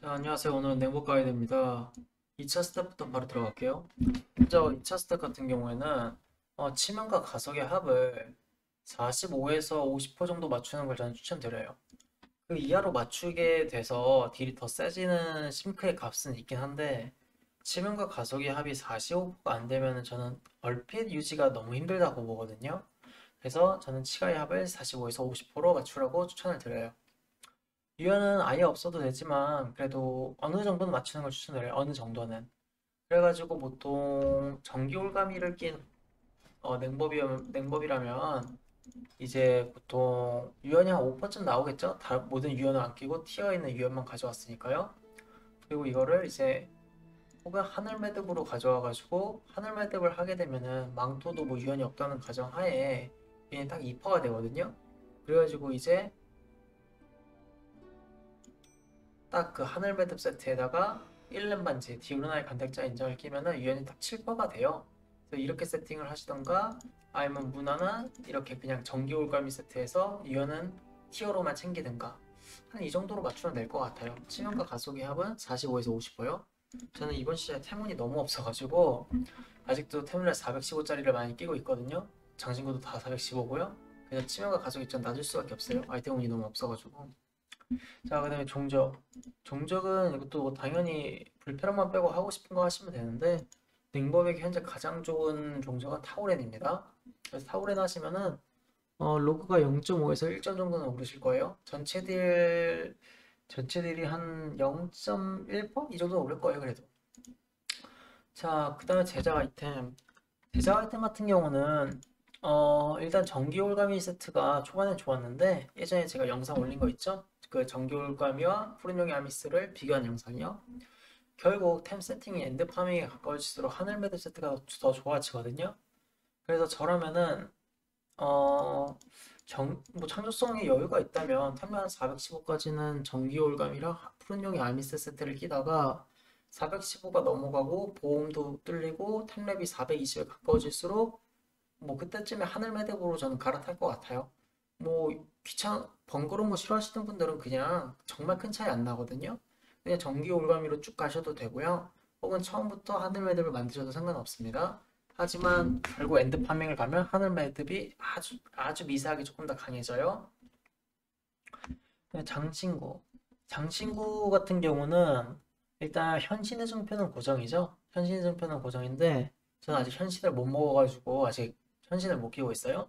자, 안녕하세요. 오늘은 냉복 가이드입니다. 2차 스텝부터 바로 들어갈게요. 먼저 2차 스텝 같은 경우에는 치명과 가속의 합을 45에서 50% 정도 맞추는 걸 저는 추천드려요. 그 이하로 맞추게 돼서 딜이 더 세지는 심크의 값은 있긴 한데 치명과 가속의 합이 45%가 안 되면 저는 얼핏 유지가 너무 힘들다고 보거든요. 그래서 저는 치가의 합을 45에서 50% 맞추라고 추천을 드려요. 유연은 아예 없어도 되지만 그래도 어느 정도는 맞추는 걸 추천드려요. 어느 정도는. 그래가지고 보통 전기 올가미를 낀 냉법이라면 이제 보통 유연이 한 5%쯤 나오겠죠? 다 모든 유연을 안 끼고 튀어 있는 유연만 가져왔으니까요. 그리고 이거를 이제 혹은 하늘 매듭으로 가져와가지고 하늘 매듭을 하게 되면은 망토도 뭐 유연이 없다는 가정하에 얘는 딱 2%가 되거든요. 그래가지고 이제 딱 그 하늘 매듭 세트에다가 1렘 반지 디오르나의 간택자 인장을 끼면은 유연이 딱 7%가 돼요. 그래서 이렇게 세팅을 하시던가 아니면 무난한 이렇게 그냥 전기 올가미 세트에서 유연은 티어로만 챙기든가 한 이 정도로 맞추면 될 것 같아요. 치명과 가속의 합은 45에서 50%요. 저는 이번 시즌에 태문이 너무 없어가지고 아직도 태문을 415짜리를 많이 끼고 있거든요. 장신구도 다 415고요. 그냥 치명과 가속이 좀 낮을 수밖에 없어요. 아이템 운이 너무 없어가지고. 자, 그다음에 종적. 종적은 이것도 뭐 당연히 불편함만 빼고 하고 싶은 거 하시면 되는데 냉법에게 현재 가장 좋은 종적은 타우렌입니다. 그래서 타우렌 하시면은 로그가 0.5에서 1점 정도는 오르실 거예요. 전체 딜이 한 0.1%? 이 정도 오를 거예요, 그래도. 자, 그다음에 제작 아이템. 제작 아이템 같은 경우는 일단 전기 올가미 세트가 초반에 좋았는데 예전에 제가 영상 올린 거 있죠? 그 전기 올가미와 푸른용의 아미스를 비교한 영상이요. 결국 템 세팅이 엔드 파밍에 가까워질수록 하늘 매듭 세트가 더 좋아지거든요. 그래서 저라면은 어, 뭐 창조성에 여유가 있다면 템레 415까지는 전기 올감이랑 푸른용의 아미스 세트를 끼다가 415가 넘어가고 보험도 뚫리고 템랩이 420에 가까워질수록 뭐 그때쯤에 하늘 매듭으로 저는 갈아탈 것 같아요. 뭐 번거로운 거 싫어하시는 분들은 그냥 정말 큰 차이 안 나거든요. 그냥 전기 올가미로 쭉 가셔도 되고요. 혹은 처음부터 하늘 매듭을 만드셔도 상관없습니다. 하지만 결국 엔드 파밍을 가면 하늘 매듭이 아주 미세하게 조금 더 강해져요. 장신구. 장신구 같은 경우는 일단 현신의 증표는 고정이죠. 현신의 증표는 고정인데 저는 아직 현신을 못 먹어가지고 아직 현신을 못 끼고 있어요.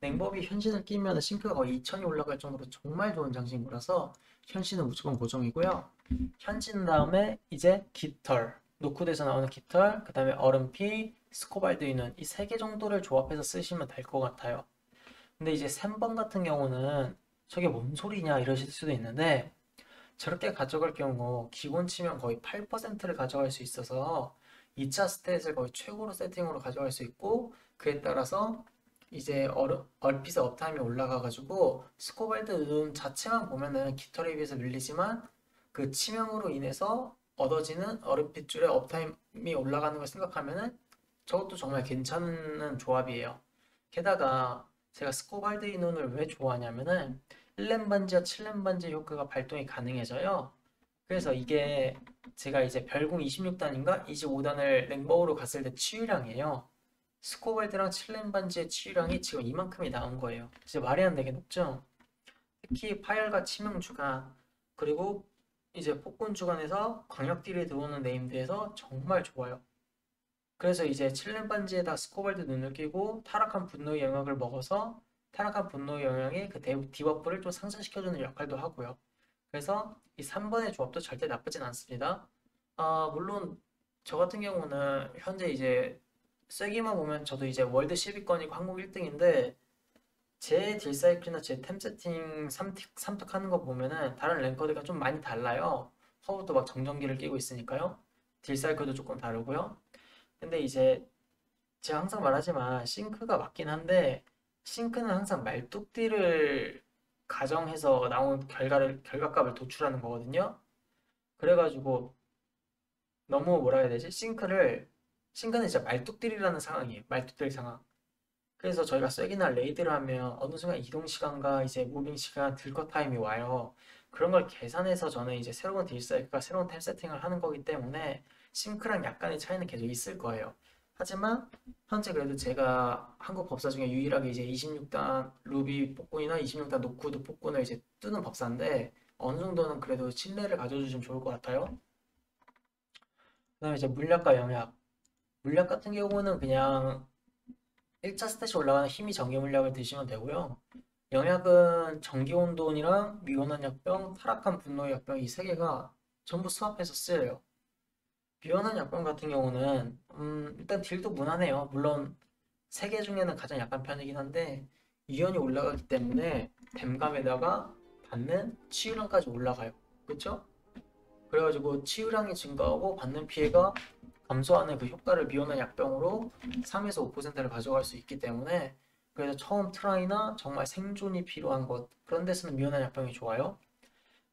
냉법이 현신을 끼면 싱크가 거의 2000이 올라갈 정도로 정말 좋은 장신구라서 현신은 무조건 고정이고요. 현신 다음에 이제 깃털, 노쿠드에서 나오는 깃털, 그 다음에 얼음피, 스코발드이는 이 세 개 정도를 조합해서 쓰시면 될 것 같아요. 근데 이제 3번 같은 경우는 저게 뭔 소리냐 이러실 수도 있는데 저렇게 가져갈 경우 기본 치면 거의 8%를 가져갈 수 있어서 2차 스탯을 거의 최고로 세팅으로 가져갈 수 있고 그에 따라서 이제 얼핏의 업타임이 올라가가지고 스코발드 룬 자체만 보면은 깃털에 비해서 밀리지만 그 치명으로 인해서 얻어지는 얼음핏줄의 업타임이 올라가는 걸 생각하면은 저것도 정말 괜찮은 조합이에요. 게다가 제가 스코발드 인원을 왜 좋아하냐면은 1렘 반지와 7렘 반지 효과가 발동이 가능해져요. 그래서 이게 제가 이제 별궁 26단인가 25단을 랭버우로 갔을 때 치유량이에요. 스코발드랑 7렘 반지의 치유량이 지금 이만큼이 나온 거예요. 진짜 말이 안 되게 높죠? 특히 파열과 치명 주간 그리고 이제 폭군 주간에서 광역 딜이 들어오는 네임드에서 정말 좋아요. 그래서 이제 칠렘 반지에다 스코발드 눈을 끼고 타락한 분노의 영역을 먹어서 타락한 분노의 영역의 그 디버프를 좀 상승시켜주는 역할도 하고요. 그래서 이 3번의 조합도 절대 나쁘진 않습니다. 물론 저 같은 경우는 현재 이제 세기만 보면 저도 이제 월드 10위권이고 한국 1등인데 제 딜사이클이나 제 템 세팅 삼특하는 거 보면은 다른 랭커들과 좀 많이 달라요. 서부도 막 정전기를 끼고 있으니까요. 딜사이클도 조금 다르고요. 근데 이제 제가 항상 말하지만 싱크가 맞긴 한데 싱크는 항상 말뚝딜을 가정해서 나온 결과값을 도출하는 거거든요. 그래가지고 너무 뭐라 해야 되지? 싱크는 진짜 말뚝딜이라는 상황이에요. 말뚝딜 상황. 그래서 저희가 쐐기나 레이드를 하면 어느 순간 이동 시간과 이제 무빙 시간, 딜컷 타임이 와요. 그런 걸 계산해서 저는 이제 새로운 딜사이클과 새로운 템 세팅을 하는 거기 때문에 싱크랑 약간의 차이는 계속 있을 거예요. 하지만 현재 그래도 제가 한국 법사 중에 유일하게 이제 26단 루비 폭군이나 26단 노코드 폭군을 이제 뜨는 법사인데 어느 정도는 그래도 신뢰를 가져주시면 좋을 것 같아요. 그다음에 이제 물약과 영약. 물약 같은 경우는 그냥 1차 스탯이 올라가는 힘이 전기 물약을 드시면 되고요. 영약은 전기혼돈이랑 미온한 약병, 타락한 분노의 약병 이 세 개가 전부 수합해서 쓰여요. 미온한 약병 같은 경우는 일단 딜도 무난해요. 물론 세 개 중에는 가장 약한 편이긴 한데 유연이 올라가기 때문에 댐감에다가 받는 치유량까지 올라가요. 그쵸? 그래가지고 치유량이 증가하고 받는 피해가 감소하는 그 효과를 미온한 약병으로 3에서 5%를 가져갈 수 있기 때문에 그래서 처음 트라이나 정말 생존이 필요한 것 그런 데서는 미온한 약병이 좋아요.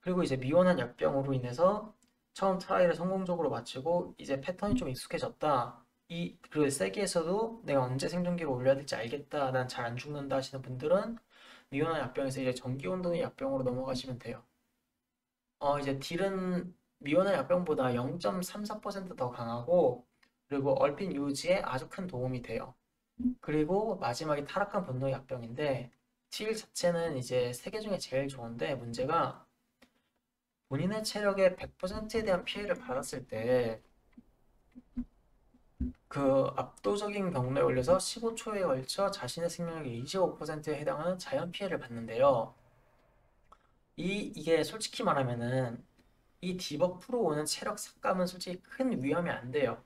그리고 이제 미온한 약병으로 인해서 처음 트라이를 성공적으로 마치고 이제 패턴이 좀 익숙해졌다. 그리고 세계에서도 내가 언제 생존기를 올려야 될지 알겠다. 난 잘 안 죽는다 하시는 분들은 미온한 약병에서 이제 전기온도의 약병으로 넘어가시면 돼요. 이제 딜은 미온의 약병보다 0.34%더 강하고 그리고 얼핏 유지에 아주 큰 도움이 돼요. 그리고 마지막에 타락한 분노 약병인데 딜 자체는 이제 세 개 중에 제일 좋은데 문제가 본인의 체력의 100%에 대한 피해를 받았을 때 그 압도적인 경로에 걸려서 15초에 걸쳐 자신의 생명력의 25%에 해당하는 자연 피해를 받는데요. 이게 솔직히 말하면은 이 디버프로 오는 체력 삭감은 솔직히 큰 위험이 안 돼요.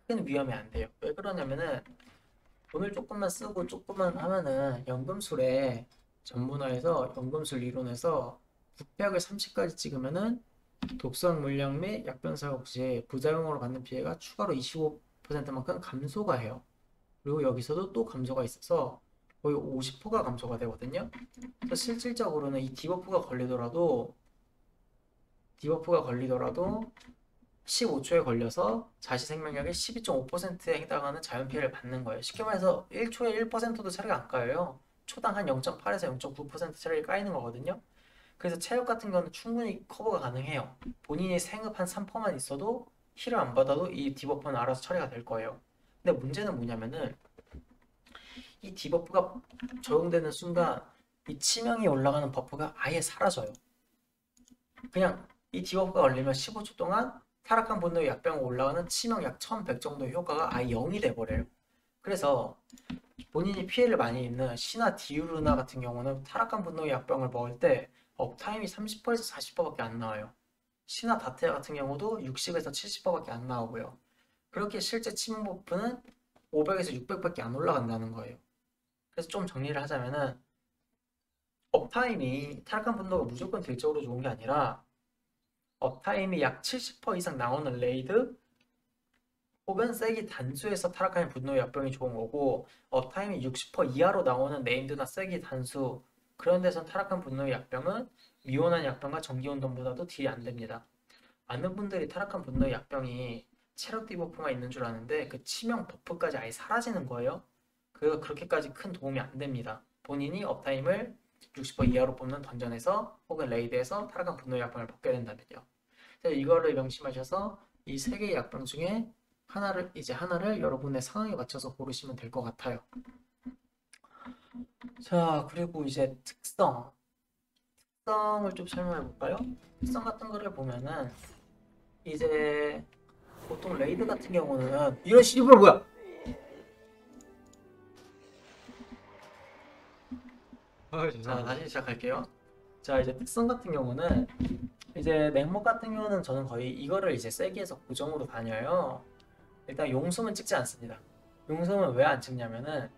큰 위험이 안 돼요. 왜 그러냐면은 돈을 조금만 쓰고 조금만 하면은 연금술에 전문화해서 연금술 이론에서 부패약을 30까지 찍으면은 독성 물량 및 약변사 혹시 부작용으로 받는 피해가 추가로 25%만큼 감소가 해요. 그리고 여기서도 또 감소가 있어서 거의 50%가 감소가 되거든요. 그래서 실질적으로는 이 디버프가 걸리더라도 15초에 걸려서 자시 생명력의 12.5%에 해당하는 자연 피해를 받는 거예요. 쉽게 말해서 1초에 1%도 체력이 안 까여요. 초당 한 0.8에서 0.9% 체력이 까이는 거거든요. 그래서 체력 같은 경우는 충분히 커버가 가능해요. 본인이 생업 한 3%만 있어도 힐을 안 받아도 이 디버프는 알아서 처리가 될 거예요. 근데 문제는 뭐냐면은 이 디버프가 적용되는 순간 이 치명이 올라가는 버프가 아예 사라져요. 그냥 이 디버프가 걸리면 15초 동안 타락한 분노의 약병 올라가는 치명 약 1100 정도의 효과가 아예 0이 돼버려요. 그래서 본인이 피해를 많이 입는 시나 디우르나 같은 경우는 타락한 분노의 약병을 먹을 때 업타임이 30%에서 40%밖에 안 나와요. 시나 다테아 같은 경우도 60에서 70%밖에 안 나오고요. 그렇게 실제 치명 버프는 500에서 600밖에 안 올라간다는 거예요. 그래서 좀 정리를 하자면은 업타임이 타락한 분노가 무조건 딜적으로 좋은 게 아니라 업타임이 약 70% 이상 나오는 레이드 혹은 세기 단수에서 타락하는 분노의 약병이 좋은 거고 업타임이 60% 이하로 나오는 네임드나 세기 단수 그런 데선 타락한 분노의 약병은 미온한 약병과 전기운동보다도 딜이 안 됩니다. 많은 분들이 타락한 분노의 약병이 체력 디버프만 있는 줄 아는데 그 치명 버프까지 아예 사라지는 거예요. 그렇게까지 큰 도움이 안 됩니다. 본인이 업타임을 60% 이하로 뽑는 던전에서 혹은 레이드에서 타락한 분노의 약병을 먹게 된다면요. 이거를 명심하셔서 이 세 개의 약병 중에 하나를 여러분의 상황에 맞춰서 고르시면 될 것 같아요. 자, 그리고 이제 특성을 좀 설명해 볼까요? 특성 같은 거를 보면은 이제 보통 레이드 같은 경우는 이런 씨발 뭐야? 자, 다시 시작할게요. 자, 이제 특성 같은 경우는 이제 맹목 같은 경우는 저는 거의 이거를 이제 세기에서 고정으로 다녀요. 일단 용숨은 찍지 않습니다. 용숨은 왜 안 찍냐면은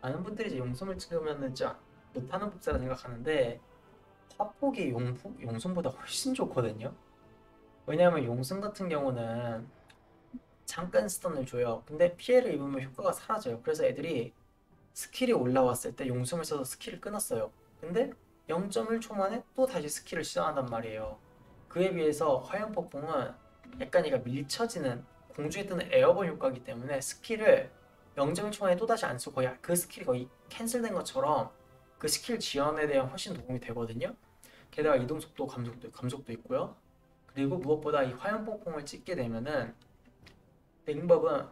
많은 분들이 이제 용숨을 찍으면은 진짜 못하는 법사라 생각하는데 화폭이 용숨보다 훨씬 좋거든요. 왜냐하면 용숨 같은 경우는 잠깐 스턴을 줘요. 근데 피해를 입으면 효과가 사라져요. 그래서 애들이 스킬이 올라왔을 때 용숨을 써서 스킬을 끊었어요. 근데 0.1초 만에 또 다시 스킬을 시전한단 말이에요. 그에 비해서 화염폭풍은 약간 얘가 밀쳐지는 공중에 뜨는 에어본 효과이기 때문에 스킬을 0.1초 만에 또다시 안 쓰고 거의 그 스킬이 거의 캔슬된 것처럼 그 스킬 지연에 대한 훨씬 도움이 되거든요. 게다가 이동속도 감속도 있고요. 그리고 무엇보다 이 화염폭풍을 찍게 되면은 냉법은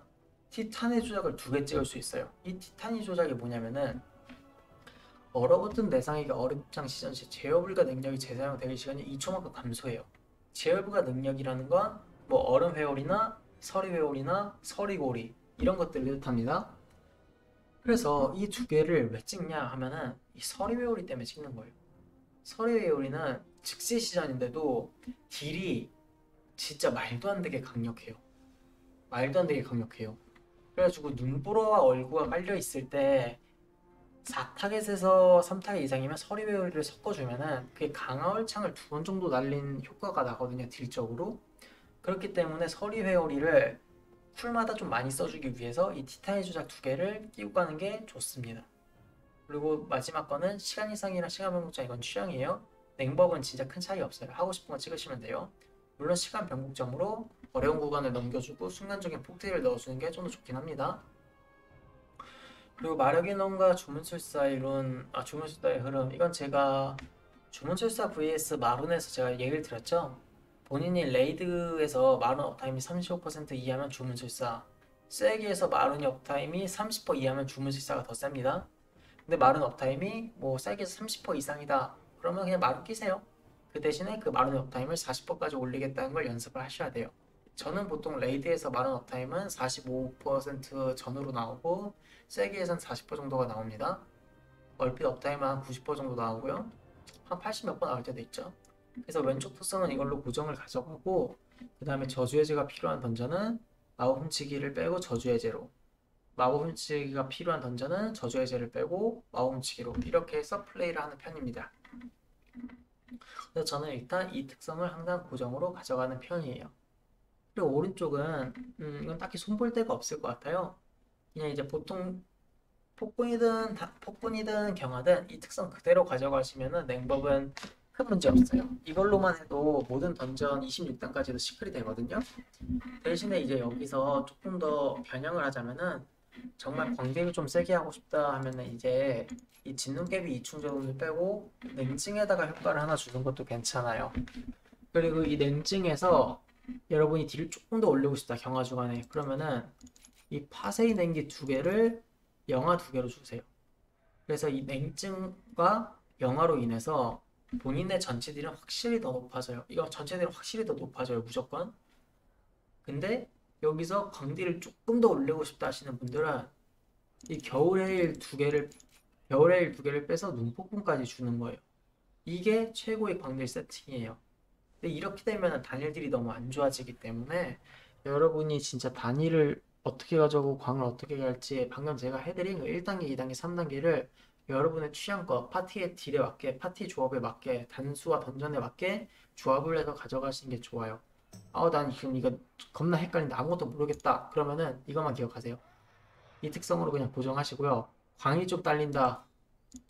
티탄의 조작을 2개 찍을 수 있어요. 이 티탄의 조작이 뭐냐면은 얼어붙은 내상에게 얼음장 시전 시 제어불가 능력이 재사용되기 시간이 2초만큼 감소해요. 제어불가 능력이라는 건 뭐 얼음 회오리나 서리 회오리나 서리고리 이런 것들을 뜻합니다. 그래서 이 2개를 왜 찍냐 하면은 이 서리 회오리 때문에 찍는 거예요. 서리 회오리는 즉시 시전인데도 딜이 진짜 말도 안 되게 강력해요. 말도 안 되게 강력해요. 그래가지고 눈보라와 얼구가 깔려 있을 때 4타겟에서 3타겟 이상이면 서리 회오리를 섞어주면은 그게 강화월창을 2번 정도 날린 효과가 나거든요, 딜적으로. 그렇기 때문에 서리 회오리를 쿨마다 좀 많이 써주기 위해서 이 티타의 조작 2개를 끼고 가는 게 좋습니다. 그리고 마지막 거는 시간 이상이랑 시간 변곡점, 이건 취향이에요. 냉법은 진짜 큰 차이 없어요. 하고 싶은 거 찍으시면 돼요. 물론 시간 변곡점으로 어려운 구간을 넘겨주고 순간적인 폭딜을 넣어주는 게 좀 더 좋긴 합니다. 그리고 마력인원과 주문술사 이론, 주문술사의 흐름, 이건 제가 주문술사 vs 마룬에서 제가 얘기를 드렸죠. 본인이 레이드에서 마룬 업타임이 35% 이하면 주문술사, 세기에서 마룬이 업타임이 30% 이하면 주문술사가 더 셉니다. 근데 마룬 업타임이 뭐 세기에서 30% 이상이다 그러면 그냥 마룬 끼세요. 그 대신에 그 마룬 업타임을 40%까지 올리겠다는 걸 연습을 하셔야 돼요. 저는 보통 레이드에서 마룬 업타임은 45% 전후로 나오고 세기에선 40% 정도가 나옵니다. 얼핏 업타임은 한 90% 정도 나오고요. 한 80 몇 번 나올 때도 있죠. 그래서 왼쪽 특성은 이걸로 고정을 가져가고, 그 다음에 저주해제가 필요한 던전은 마법 훔치기를 빼고 저주해제로, 마법 훔치기가 필요한 던전은 저주해제를 빼고 마법 훔치기로, 이렇게 해서 플레이를 하는 편입니다. 그래서 저는 일단 이 특성을 항상 고정으로 가져가는 편이에요. 그리고 오른쪽은 이건 딱히 손볼 데가 없을 것 같아요. 그냥 이제 보통 폭군이든 경하든 이 특성 그대로 가져가시면은 냉법은 큰 문제 없어요. 이걸로만 해도 모든 던전 26단까지도 시클이 되거든요. 대신에 이제 여기서 조금 더 변형을 하자면은 정말 광딜을 좀 세게 하고 싶다 하면은 이제 이 진눈깨비 이충전을 빼고 냉증에다가 효과를 하나 주는 것도 괜찮아요. 그리고 이 냉증에서 여러분이 딜을 조금 더 올리고 싶다, 경화 주간에, 그러면은 이 파세이 냉기 2개를 영하 2개로 주세요. 그래서 이 냉증과 영하로 인해서 본인의 전체 딜은 확실히 더 높아져요. 이거 전체 딜은 확실히 더 높아져요, 무조건. 근데 여기서 광딜을 조금 더 올리고 싶다 하시는 분들은 이 겨울의 일 2개를 빼서 눈폭풍까지 주는 거예요. 이게 최고의 광딜 세팅이에요. 근데 이렇게 되면 단일딜이 너무 안 좋아지기 때문에 여러분이 진짜 단일을 어떻게 가져오고 광을 어떻게 갈지 방금 제가 해드린 그 1단계, 2단계, 3단계를 여러분의 취향껏 파티의 딜에 맞게, 파티 조합에 맞게, 단수와 던전에 맞게 조합을 해서 가져가시는 게 좋아요. 난 지금 이거 겁나 헷갈린데 아무것도 모르겠다 그러면은 이것만 기억하세요. 이 특성으로 그냥 고정하시고요. 광이 좀 딸린다,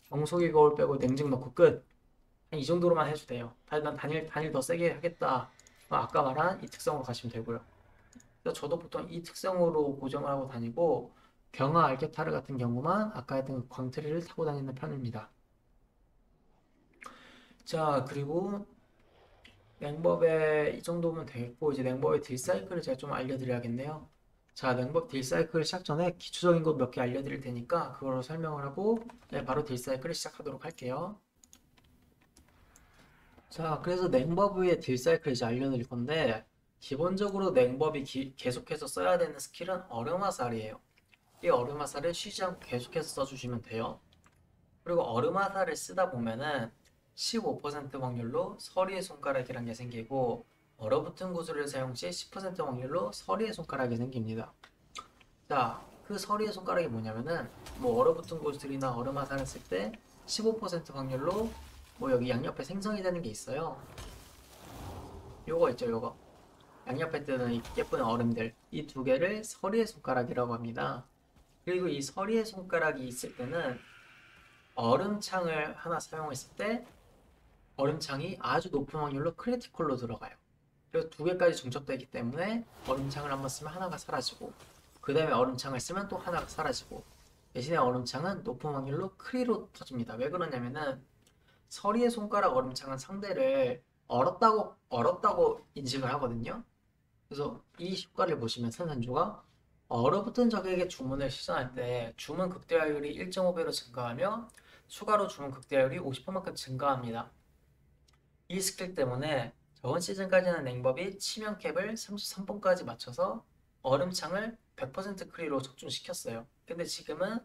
정속의 거울 빼고 냉증 넣고 끝. 이 정도로만 해도 돼요. 난 단일 더 세게 하겠다, 아까 말한 이 특성으로 가시면 되고요. 그래서 저도 보통 이 특성으로 고정을 하고 다니고, 경화 알케타르 같은 경우만 아까 했던 광트리를 타고 다니는 편입니다. 자, 그리고 냉법에 이 정도면 되겠고, 이제 냉법의 딜 사이클을 제가 좀 알려드려야겠네요. 자, 냉법 딜 사이클 시작 전에 기초적인 것 몇 개 알려드릴 테니까 그걸로 설명을 하고 바로 딜 사이클을 시작하도록 할게요. 자, 그래서 냉버브의 딜 사이클 이제 알려드릴 건데, 기본적으로 냉버비 계속해서 써야 되는 스킬은 얼음화살이에요. 이 얼음화살을 쉬지 않고 계속해서 써주시면 돼요. 그리고 얼음화살을 쓰다 보면은 15% 확률로 서리의 손가락이란 게 생기고, 얼어붙은 구슬을 사용 시 10% 확률로 서리의 손가락이 생깁니다. 자, 그 서리의 손가락이 뭐냐면은 뭐 얼어붙은 구슬이나 얼음화살을 쓸 때 15% 확률로 뭐 여기 양옆에 생성이 되는 게 있어요. 요거 있죠, 요거. 양옆에 뜨는 이 예쁜 얼음들, 이 2개를 서리의 손가락이라고 합니다. 그리고 이 서리의 손가락이 있을 때는 얼음창을 하나 사용했을 때 얼음창이 아주 높은 확률로 크리티컬로 들어가요. 그리고 2개까지 중첩되기 때문에 얼음창을 한번 쓰면 하나가 사라지고, 그 다음에 얼음창을 쓰면 또 하나가 사라지고, 대신에 얼음창은 높은 확률로 크리로 터집니다. 왜 그러냐면은 서리의 손가락 얼음창은 상대를 얼었다고 인식을 하거든요. 그래서 이 효과를 보시면 산산조가 얼어붙은 적에게 주문을 시전할 때 주문 극대화율이 1.5배로 증가하며 추가로 주문 극대화율이 50%만큼 증가합니다. 이 스킬 때문에 저번 시즌까지는 냉법이 치명캡을 33번까지 맞춰서 얼음창을 100% 크리로 적중시켰어요. 근데 지금은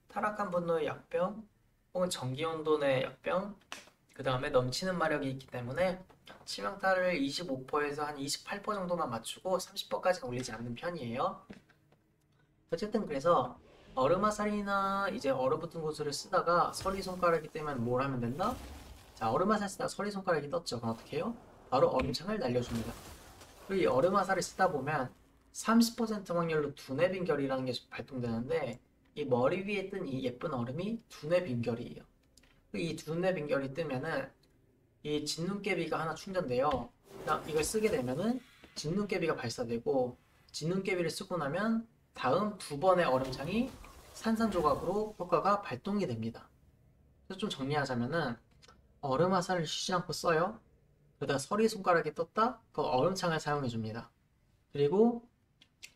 타락한 분노의 약병 혹은 전기혼돈의 약병 그 다음에 넘치는 마력이 있기 때문에 치명타를 25%에서 한 28% 정도만 맞추고 30%까지는 올리지 않는 편이에요. 어쨌든 그래서 얼음화살이나 이제 얼어붙은 구슬을 쓰다가 서리 손가락이 뜨면 뭘 하면 된다? 자, 얼음화살 쓰다가 서리 손가락이 떴죠. 그럼 어떻게 해요? 바로 얼음창을 날려줍니다. 그리고 이 얼음화살을 쓰다 보면 30% 확률로 두뇌 빈결이라는 게 발동되는데 이 머리 위에 뜬 이 예쁜 얼음이 두뇌 빈결이에요. 이 두뇌 빈결이 뜨면은 이 진눈깨비가 하나 충전돼요. 이걸 쓰게 되면은 진눈깨비가 발사되고 진눈깨비를 쓰고 나면 다음 두 번의 얼음창이 산산조각으로 효과가 발동이 됩니다. 그래서 좀 정리하자면은 얼음 화살을 쉬지 않고 써요. 그러다가 서리 손가락에 떴다? 그 얼음창을 사용해 줍니다. 그리고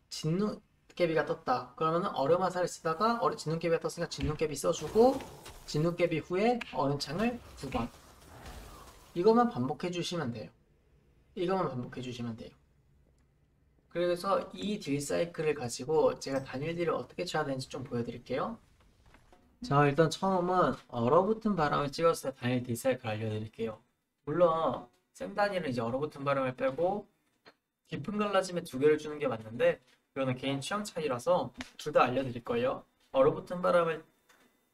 진눈깨비가 떴다. 그러면은 얼음 화살을 쓰다가 진눈깨비가 떴으니까 진눈깨비 써주고 진눈깨비 후에 얼음창을 두 번. 이것만 반복해 주시면 돼요. 이것만 반복해 주시면 돼요. 그래서 이 딜 사이클을 가지고 제가 단일 딜을 어떻게 쳐야 되는지 좀 보여드릴게요. 자, 일단 처음은 얼어붙은 바람을 찍었을 때 단일 딜 사이클 알려드릴게요. 물론 생단일은 이제 얼어붙은 바람을 빼고 깊은 갈라짐에 두 개를 주는 게 맞는데 이거는 개인 취향 차이라서 둘 다 알려드릴 거예요. 얼어붙은 바람을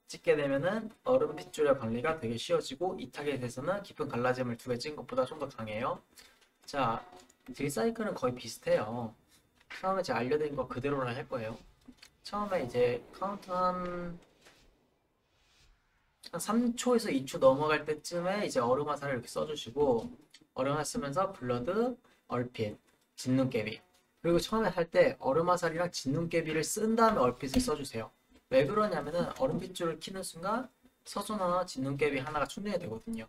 찍게 되면은 얼음 빗줄의 관리가 되게 쉬워지고 이 타겟에서는 깊은 갈라짐을 두 개 찍은 것보다 좀 더 강해요. 자, 딜 사이클은 거의 비슷해요. 처음에 제가 알려드린 거 그대로를 할 거예요. 처음에 이제 카운트 한 3초에서 2초 넘어갈 때쯤에 이제 얼음 화살을 이렇게 써주시고 얼음 화살 쓰면서 블러드, 얼핏, 진눈깨비 그리고 처음에 할 때 얼음 화살이랑 진눈깨비를 쓴 다음에 얼핏을 써주세요. 왜 그러냐면은 얼음 빗줄을 키는 순간 서순 하나, 진눈깨비 하나가 충전이 되거든요.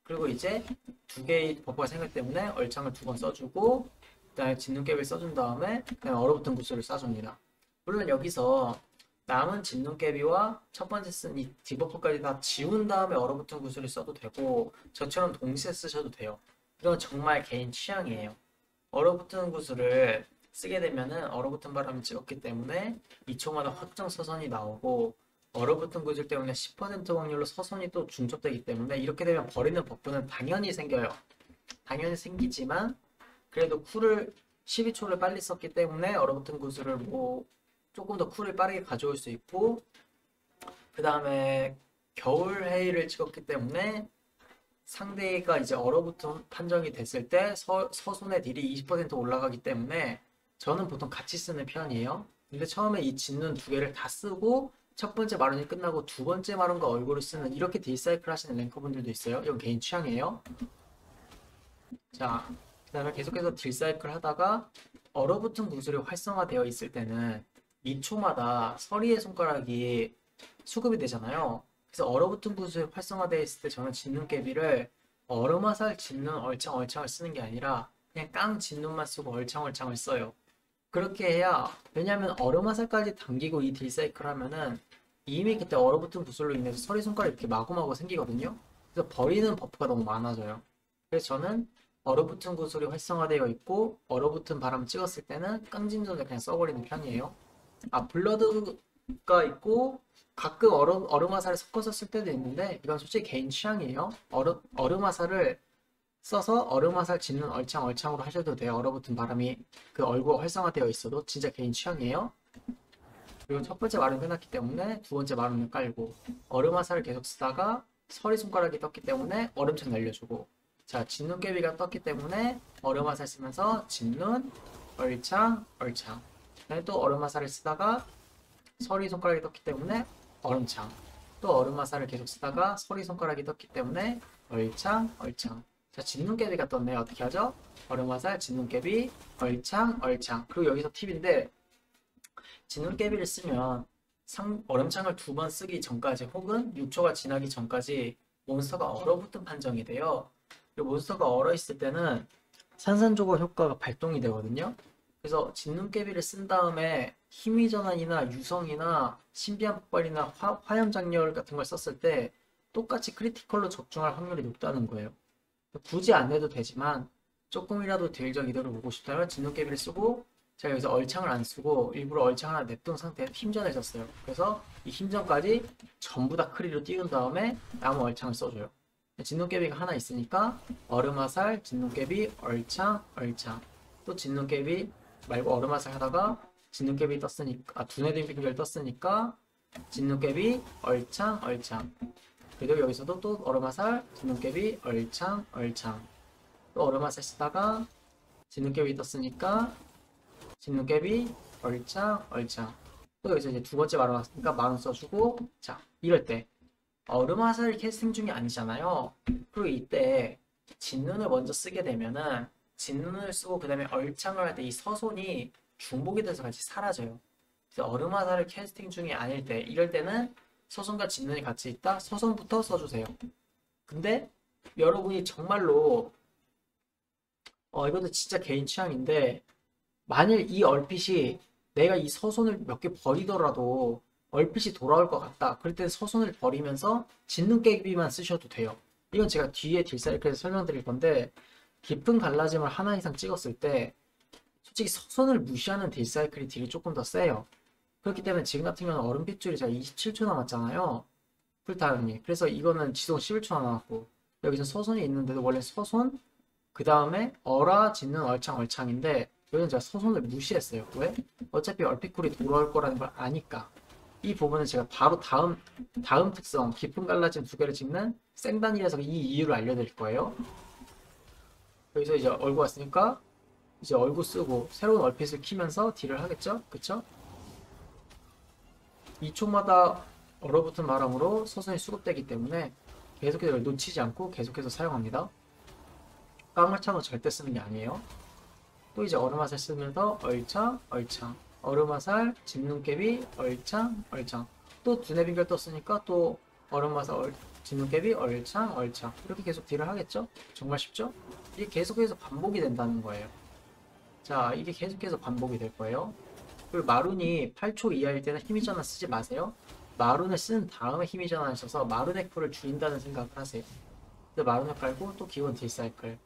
그리고 이제 두 개의 버프가 생겼기 때문에 얼창을 두 번 써주고 그다음에 진눈깨비를 써준 다음에 그다음에 얼어붙은 구슬을 쏴줍니다. 물론 여기서 남은 진눈깨비와 첫 번째 쓴 이 디버프까지 다 지운 다음에 얼어붙은 구슬을 써도 되고 저처럼 동시에 쓰셔도 돼요. 이건 정말 개인 취향이에요. 얼어붙은 구슬을 쓰게 되면은 얼어붙은 바람이 찍었기 때문에 2초마다 확정 서선이 나오고 얼어붙은 구슬 때문에 10% 확률로 서선이 또 중첩되기 때문에 이렇게 되면 버리는 버프는 당연히 생겨요. 당연히 생기지만 그래도 쿨을 12초를 빨리 썼기 때문에 얼어붙은 구슬을 뭐 조금 더 쿨을 빠르게 가져올 수 있고 그 다음에 겨울 헤이를 찍었기 때문에 상대가 이제 얼어붙은 판정이 됐을 때 서손의 딜이 20% 올라가기 때문에 저는 보통 같이 쓰는 편이에요. 근데 처음에 이 진눈 두 개를 다 쓰고 첫 번째 마룬이 끝나고 두 번째 마룬과 얼굴을 쓰는 이렇게 딜 사이클 하시는 랭커분들도 있어요. 이건 개인 취향이에요. 자, 그 다음에 계속해서 딜 사이클 하다가 얼어붙은 구슬이 활성화되어 있을 때는 2초마다 서리의 손가락이 수급이 되잖아요. 그래서 얼어붙은 구슬이 활성화되어 있을 때 저는 진눈깨비를 얼음화살, 진눈, 얼창을 쓰는 게 아니라 그냥 깡 진눈만 쓰고 얼창을 써요. 그렇게 해야 왜냐면 얼음화살까지 당기고 이 딜 사이클 하면은 이미 그때 얼어붙은 구슬로 인해서 서리 손가락이 이렇게 마구마구 생기거든요. 그래서 버리는 버프가 너무 많아져요. 그래서 저는 얼어붙은 구슬이 활성화되어 있고 얼어붙은 바람 찍었을 때는 깡진눈을 그냥 써버리는 편이에요. 아, 블러드가 있고 가끔 얼음 화살을 섞어서 쓸 때도 있는데 이건 솔직히 개인 취향이에요. 얼음 화살을 써서 얼음 화살 짓는 얼창으로 하셔도 돼요. 얼어붙은 바람이 그 얼굴 활성화되어 있어도 진짜 개인 취향이에요. 그리고 첫 번째 말은 끝났기 때문에 두 번째 말은 깔고 얼음 화살을 계속 쓰다가 서리 손가락이 떴기 때문에 얼음창 날려주고 자, 진눈깨비가 떴기 때문에 얼음 화살 쓰면서 진눈, 얼창. 그다음에 또 얼음 화살을 쓰다가 서리 손가락이 떴기 때문에 얼음창. 또 얼음 화살을 계속 쓰다가 서리 손가락이 떴기 때문에 얼창. 자, 진눈깨비가 떴네요. 어떻게 하죠? 얼음 화살, 진눈깨비, 얼창. 그리고 여기서 팁인데 진눈깨비를 쓰면 얼음창을 두 번 쓰기 전까지 혹은 6초가 지나기 전까지 몬스터가 얼어붙은 판정이 돼요. 그리고 몬스터가 얼어 있을 때는 산산조각 효과가 발동이 되거든요. 그래서 진눈깨비를 쓴 다음에 힘의 전환이나 유성이나 신비한 폭발이나 화염 장렬 같은 걸 썼을 때 똑같이 크리티컬로 적중할 확률이 높다는 거예요. 굳이 안 해도 되지만 조금이라도 딜적 이득을 보고 싶다면 진눈깨비를 쓰고, 제가 여기서 얼창을 안 쓰고 일부러 얼창 하나 냅둔 상태에서 힘전을 썼어요. 그래서 이 힘전까지 전부 다 크리로 띄운 다음에 나무 얼창을 써줘요. 진눈깨비가 하나 있으니까 얼음화살, 진눈깨비, 얼창, 얼창. 또 진눈깨비 말고 얼음화살 하다가 진눈깨비 떴으니까, 두뇌된 빙결 떴으니까 진눈깨비, 얼창, 얼창. 그리고 여기서도 또 얼음화살, 진눈깨비, 얼창, 얼창. 또 얼음화살 쓰다가 진눈깨비 떴으니까 진눈깨비, 얼창, 얼창. 또 여기서 이제 두 번째 마룬 왔으니까 마룬 써주고, 자, 이럴 때 얼음화살 캐스팅 중이 아니잖아요. 그리고 이때 진눈을 먼저 쓰게 되면은 진눈을 쓰고 그 다음에 얼창을 할 때 이 서손이 중복이 돼서 같이 사라져요. 그래서 얼음화살을 캐스팅 중이 아닐 때, 이럴 때는 서손과 진눈이 같이 있다? 서손부터 써주세요. 근데 여러분이 정말로 이것도 진짜 개인 취향인데, 만일 이 얼핏이 내가 이 서손을 몇 개 버리더라도 얼핏이 돌아올 것 같다. 그럴 때 서손을 버리면서 진눈깨비만 쓰셔도 돼요. 이건 제가 뒤에 딜사이클에서 설명드릴 건데, 깊은 갈라짐을 하나 이상 찍었을 때 솔직히 서손을 무시하는 딜사이클이 딜이 조금 더 세요. 그렇기 때문에 지금 같은 경우는 얼음핏줄이 제가 27초 남았잖아요. 풀타임이. 그래서 이거는 지속 11초 남았고, 여기서 서손이 있는데도 원래 서손, 그 다음에 어라, 짓는 얼창, 얼창인데 여기는 제가 서손을 무시했어요. 왜? 어차피 얼핏쿨이 돌아올 거라는 걸 아니까. 이 부분은 제가 바로 다음 특성, 깊은 갈라짐 두 개를 찍는 생단이라서 이 이유를 알려드릴 거예요. 여기서 이제 얼굴 왔으니까 이제 얼굴 쓰고 새로운 얼핏을 키면서 딜을 하겠죠? 그쵸? 2초마다 얼어붙은 바람으로 서서히 수급되기 때문에 계속해서 놓치지 않고 계속해서 사용합니다. 깡을창은 절대 쓰는 게 아니에요. 또 이제 얼음화살 쓰면서 얼창, 얼창, 얼음화살, 진눈깨비, 얼창, 얼창. 또 두뇌빙결 떴으니까 또 얼음화살, 진눈깨비, 얼창, 얼창. 이렇게 계속 딜을 하겠죠? 정말 쉽죠? 이게 계속해서 반복이 된다는 거예요. 자, 이게 계속해서 반복이 될 거예요. 그리고 마룬이 8초 이하일 때는 힘의 전환 쓰지 마세요. 마룬을 쓴 다음에 힘의 전환을 써서 마룬의 쿨을 줄인다는 생각을 하세요. 근데 마룬을 깔고 또 기본 딜사이클.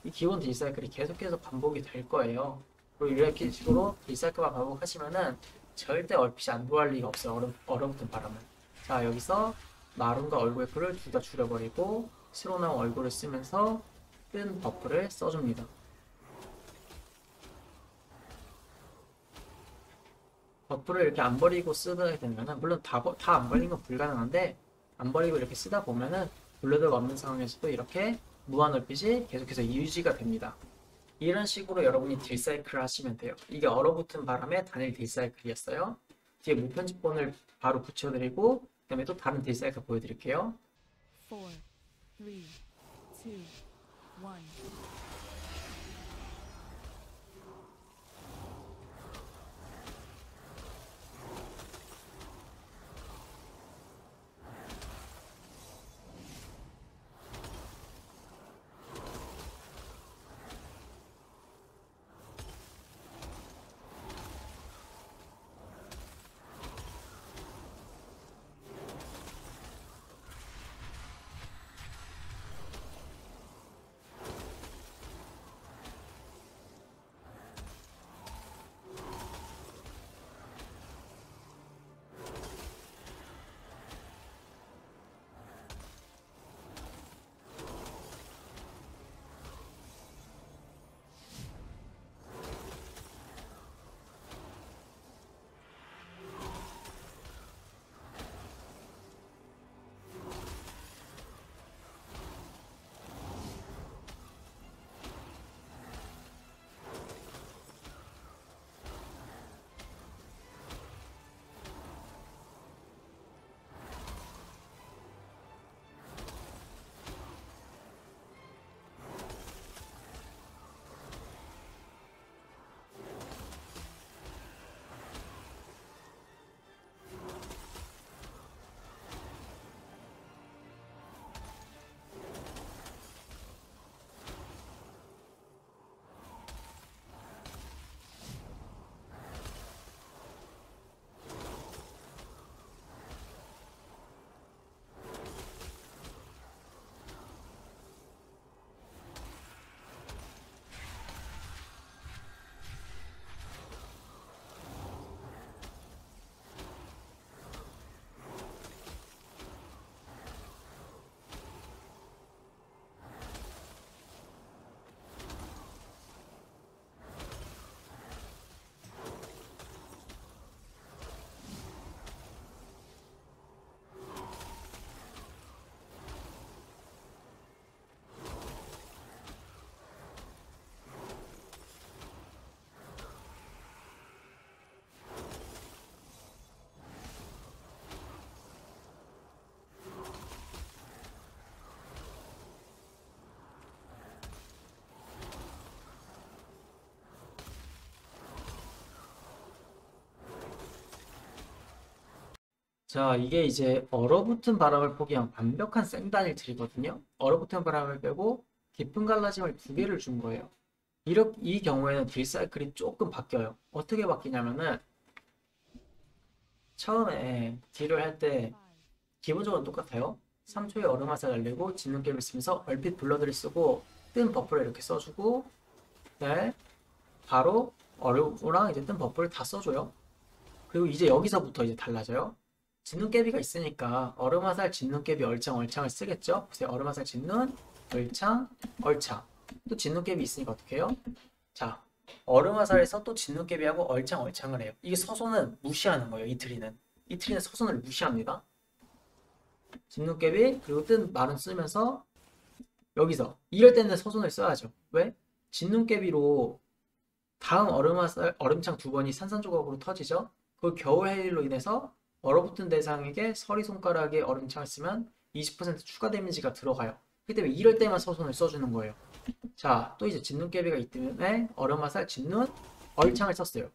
이 기본 딜사이클이 계속해서 반복이 될 거예요. 그리고 이렇게 식으로 딜사이클만 반복하시면은 절대 얼핏이 안 돌아갈 리가 없어요. 얼어붙은 바람은. 자, 여기서 마룬과 얼굴의 쿨을 둘 다 줄여버리고 새로 나온 얼굴을 쓰면서 뜬 버프를 써줍니다. 버프를 이렇게 안 버리고 쓰게 되면은, 물론 다 안 버리는 건 불가능한데, 안 버리고 이렇게 쓰다 보면은 블러드가 없는 상황에서도 이렇게 무한 얼핏이 계속해서 유지가 됩니다. 이런 식으로 여러분이 딜사이클을 하시면 돼요. 이게 얼어붙은 바람의 단일 딜사이클이었어요. 뒤에 무편집본을 바로 붙여드리고 그 다음에 또 다른 딜사이클 보여드릴게요. 4, 3, 2, 1. 자, 이게 이제 얼어붙은 바람을 포기한 완벽한 생단일 틀이거든요. 얼어붙은 바람을 빼고 깊은 갈라짐을 두 개를 준 거예요. 이 경우에는 딜 사이클이 조금 바뀌어요. 어떻게 바뀌냐면은 처음에 딜을 할 때 기본적으로 똑같아요. 3초의 얼음 화살 날리고 진눈깨를 쓰면서 얼핏 블러드를 쓰고 뜬 버프를 이렇게 써주고 네, 바로 얼음이랑 이제 뜬 버프를 다 써줘요. 그리고 이제 여기서부터 이제 달라져요. 진눈깨비가 있으니까 얼음화살, 진눈깨비, 얼창, 얼창을 쓰겠죠? 보세요. 얼음화살, 진눈, 얼창, 얼창. 또 진눈깨비 있으니까 어떻게 해요? 자, 얼음화살에서 또 진눈깨비하고 얼창, 얼창을 해요. 이게 서손은 무시하는 거예요. 이트리는. 이트리는 서손을 무시합니다. 진눈깨비 그리고 뜬 말은 쓰면서 여기서 이럴 때는 서손을 써야죠. 왜? 진눈깨비로 다음 얼음화살, 얼음창 두 번이 산산조각으로 터지죠. 그 겨울 해일로 인해서 얼어붙은 대상에게 서리 손가락에 얼음창을 쓰면 20% 추가 데미지가 들어가요. 그렇기 때문에 이럴 때만 서손을 써주는 거예요. 자, 또 이제 진눈깨비가 있기 때문에 얼음화살, 진눈, 얼창을 썼어요.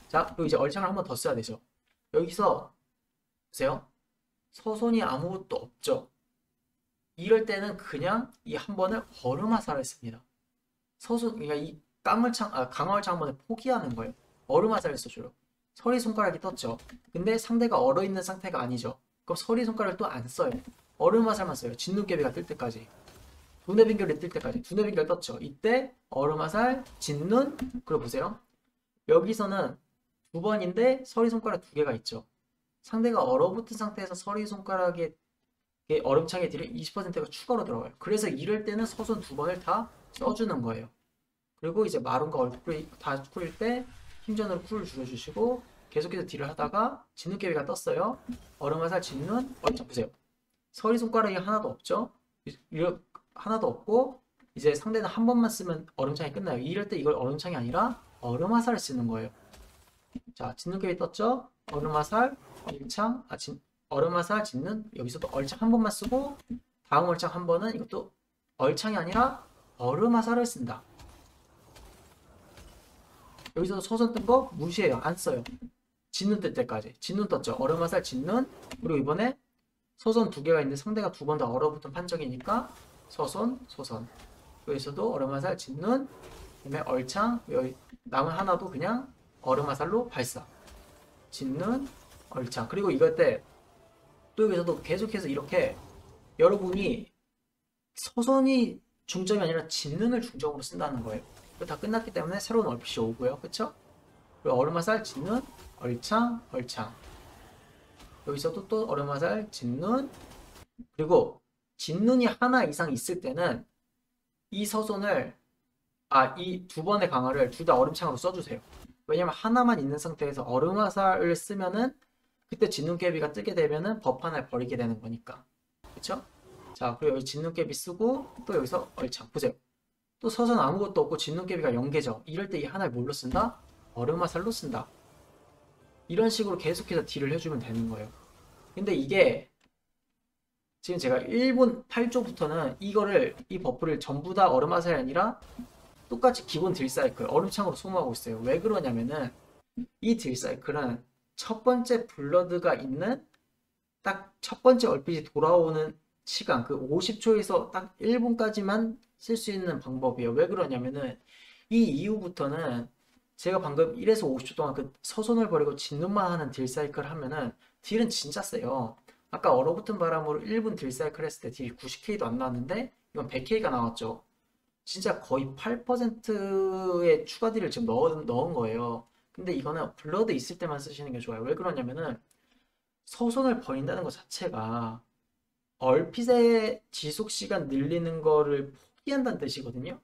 자, 그리고 이제 얼창을 한 번 더 써야 되죠. 여기서 보세요. 서손이 아무것도 없죠. 이럴 때는 그냥 이 한 번을 얼음화살을 씁니다. 서손, 그러니까 이 강화얼창 한 번을 포기하는 거예요. 얼음화살을 써줘요. 서리 손가락이 떴죠. 근데 상대가 얼어있는 상태가 아니죠. 그럼 서리 손가락을 또 안 써요. 얼음 화살만 써요. 진눈깨비가 뜰 때까지. 두뇌 빙결이 뜰 때까지. 두뇌 빙결 떴죠. 이때 얼음 화살, 진눈, 그리고 보세요. 여기서는 두 번인데 서리 손가락 두 개가 있죠. 상대가 얼어붙은 상태에서 서리 손가락에 얼음창에 딜이 20%가 추가로 들어가요. 그래서 이럴 때는 서손 두 번을 다 써주는 거예요. 그리고 이제 마룬과 얼굴이 다 풀릴 때 힘전으로 쿨을 줄여주시고 계속해서 딜을 하다가 진눈깨비가 떴어요. 얼음화살 진눈 얼짱 보세요. 서리 손가락이 하나도 없죠. 하나도 없고 이제 상대는 한 번만 쓰면 얼음창이 끝나요. 이럴 때 이걸 얼음창이 아니라 얼음화살을 쓰는 거예요. 자, 진눈깨비 떴죠. 얼음화살 얼창 얼음화살 진눈 여기서도 얼창 한 번만 쓰고 다음 얼창 한 번은 이것도 얼창이 아니라 얼음화살을 쓴다. 여기서 서선 뜬 거 무시해요. 안 써요. 진눈 뜰 때까지. 진눈 떴죠. 얼음화살 진눈. 그리고 이번에 서선 두 개가 있는데 상대가 두 번 다 얼어붙은 판정이니까 서선, 서선. 여기서도 얼음화살 진눈. 그다음에 얼창. 여기 남은 하나도 그냥 얼음화살로 발사. 진눈, 얼창. 그리고 이럴 때 또 여기서도 계속해서 이렇게 여러분이 서선이 중점이 아니라 진눈을 중점으로 쓴다는 거예요. 다 끝났기 때문에 새로운 얼핏이 오고요. 그쵸? 그리고 얼음화살, 진눈, 얼창, 얼창. 여기서도 또 얼음화살, 진눈. 그리고 진눈이 하나 이상 있을 때는 이 서손을 이 두 번의 강화를 둘 다 얼음창으로 써주세요. 왜냐면 하나만 있는 상태에서 얼음화살을 쓰면은 그때 진눈깨비가 뜨게 되면은 법 하나를 버리게 되는 거니까. 그쵸? 자, 그리고 여기 진눈깨비 쓰고 또 여기서 얼창. 보세요. 또 서선 아무것도 없고 진눈깨비가 0개죠. 이럴 때 이 하나를 뭘로 쓴다? 얼음화살로 쓴다. 이런 식으로 계속해서 딜을 해주면 되는 거예요. 근데 이게 지금 제가 1분 8조부터는 이 버프를 전부 다 얼음화살이 아니라 똑같이 기본 딜 사이클, 얼음창으로 소모하고 있어요. 왜 그러냐면은 이 딜 사이클은 첫 번째 블러드가 있는 딱 첫 번째 얼핏이 돌아오는 시간, 그 50초에서 딱 1분까지만 쓸 수 있는 방법이에요. 왜 그러냐면은 이 이후부터는 제가 방금 1에서 50초 동안 그 서손을 버리고 진눈만 하는 딜 사이클 하면은 딜은 진짜 세요. 아까 얼어붙은 바람으로 1분 딜 사이클 했을 때 딜 90K도 안 나왔는데 이건 100K가 나왔죠. 진짜 거의 8%의 추가 딜을 지금 넣은 거예요. 근데 이거는 블러드 있을 때만 쓰시는 게 좋아요. 왜 그러냐면은 서손을 버린다는 것 자체가 얼핏의 지속 시간 늘리는 거를 포기한다는 뜻이거든요.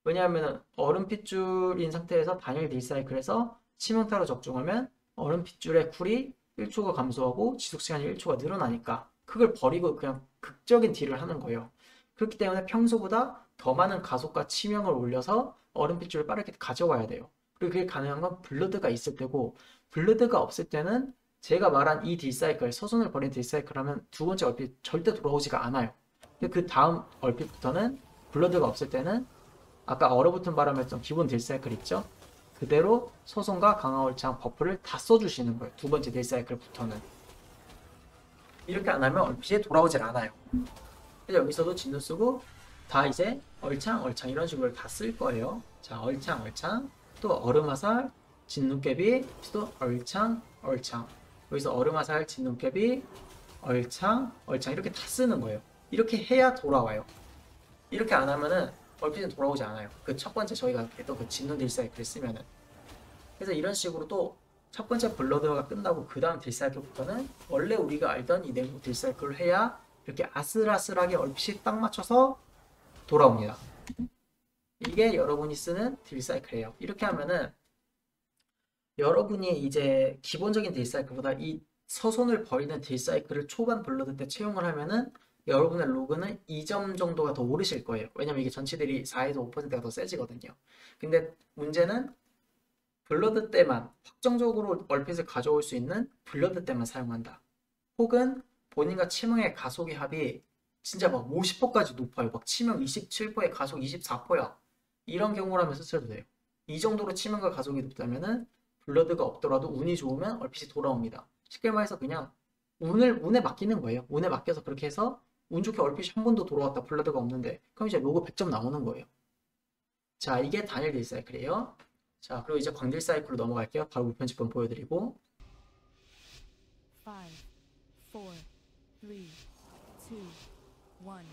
왜냐하면 얼음 핏줄인 상태에서 단일 딜사이클에서 치명타로 적중하면 얼음 핏줄의 쿨이 1초가 감소하고 지속 시간이 1초가 늘어나니까 그걸 버리고 그냥 극적인 딜을 하는 거예요. 그렇기 때문에 평소보다 더 많은 가속과 치명을 올려서 얼음 핏줄을 빠르게 가져와야 돼요. 그리고 그게 가능한 건 블러드가 있을 때고 블러드가 없을 때는 제가 말한 이 딜사이클, 서손을 버린 딜사이클 하면 두 번째 얼핏 절대 돌아오지가 않아요. 그 다음 얼핏부터는 블러드가 없을 때는 아까 얼어붙은 바람이었던 기본 딜사이클 있죠? 그대로 서손과 강화월창 버프를 다 써주시는 거예요. 두 번째 딜사이클부터는. 이렇게 안 하면 얼핏이 돌아오질 않아요. 그래서 여기서도 진도 쓰고 다 이제 얼창 얼창 이런 식으로 다 쓸 거예요. 자, 얼창 얼창, 또 얼음화살 진눈깨비, 또 얼창 얼창, 여기서 얼음화살 진눈깨비 얼창 얼창 이렇게 다 쓰는 거예요. 이렇게 해야 돌아와요. 이렇게 안 하면은 얼핏은 돌아오지 않아요. 그 첫 번째 저희가 했던 그 진눈 딜사이클을 쓰면은. 그래서 이런 식으로 또 첫 번째 블러드가 끝나고 그 다음 딜사이클부터는 원래 우리가 알던 이 냉국 딜사이클을 해야 이렇게 아슬아슬하게 얼핏이 딱 맞춰서 돌아옵니다. 이게 여러분이 쓰는 딜사이클이에요. 이렇게 하면은 여러분이 이제 기본적인 딜사이클보다 이 서손을 버리는 딜사이클을 초반 블러드 때 채용을 하면은 여러분의 로그는 2점 정도가 더 오르실 거예요. 왜냐면 이게 전체들이 4에서 5%가 더 세지거든요. 근데 문제는 블러드 때만 확정적으로 얼핏을 가져올 수 있는 블러드 때만 사용한다. 혹은 본인과 치명의 가속의 합이 진짜 막 50%까지 높아요. 막 치명 27%에 가속 24%야. 이런 경우라면 쓰셔도 돼요. 이 정도로 치명과 가속이 높다면은 블러드가 없더라도 운이 좋으면 얼핏이 돌아옵니다. 쉽게 말해서 그냥 운에 맡기는 거예요. 운에 맡겨서 그렇게 해서 운 좋게 얼핏이 한 번도 돌아왔다. 블러드가 없는데 그럼 이제 로그 100점 나오는 거예요. 자, 이게 단일 딜사이클이에요. 자, 그리고 이제 광딜 사이클로 넘어갈게요. 바로 우편집본 보여드리고. 5, 4, 3, 2, 1.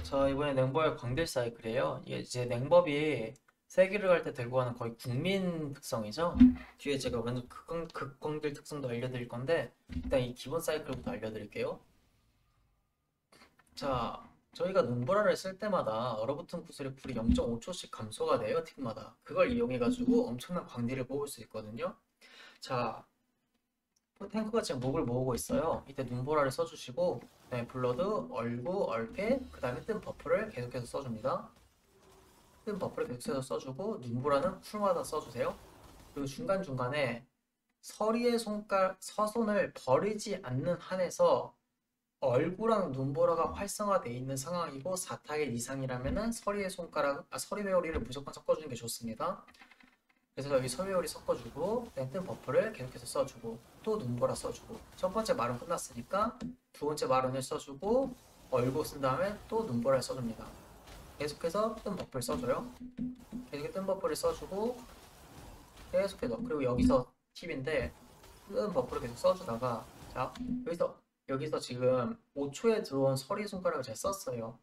자, 이번에 냉법의 광딜 사이클이에요. 이게 이제 냉법이 세기를 갈 때 들고 가는 거의 국민 특성이죠. 뒤에 제가 완전 극광딜 특성도 알려드릴 건데 일단 이 기본 사이클부터 알려드릴게요. 자, 저희가 눈보라를 쓸 때마다 얼어붙은 구슬의 풀이 0.5초씩 감소가 돼요, 틱마다. 그걸 이용해가지고 엄청난 광딜을 모을 수 있거든요. 자, 탱크가 지금 목을 모으고 있어요. 이때 눈보라를 써주시고, 그다음에 블러드, 얼구, 얼핏, 그 다음에 뜬 버프를 계속해서 써줍니다. 뜬 버프를 계속해서 써주고, 눈보라는 쿨마다 써주세요. 그리고 중간중간에 서리의 서손을 버리지 않는 한에서 얼구랑 눈보라가 활성화되어 있는 상황이고 4타겟 이상이라면은 서리 회오리를 무조건 섞어주는 게 좋습니다. 그래서 여기 서회오리 섞어주고 랜턴 버프를 계속해서 써주고 또 눈보라 써주고 첫 번째 말은 끝났으니까 두 번째 말은을 써주고 얼고 쓴 다음에 또 눈보라를 써줍니다. 계속해서 뜬 버프를 써줘요. 계속해서 뜬 버프를 써주고 계속해서 그리고 여기서 팁인데 뜬 버프를 계속 써주다가 자 여기서 지금 5초에 들어온 서리 손가락을 제가 썼어요.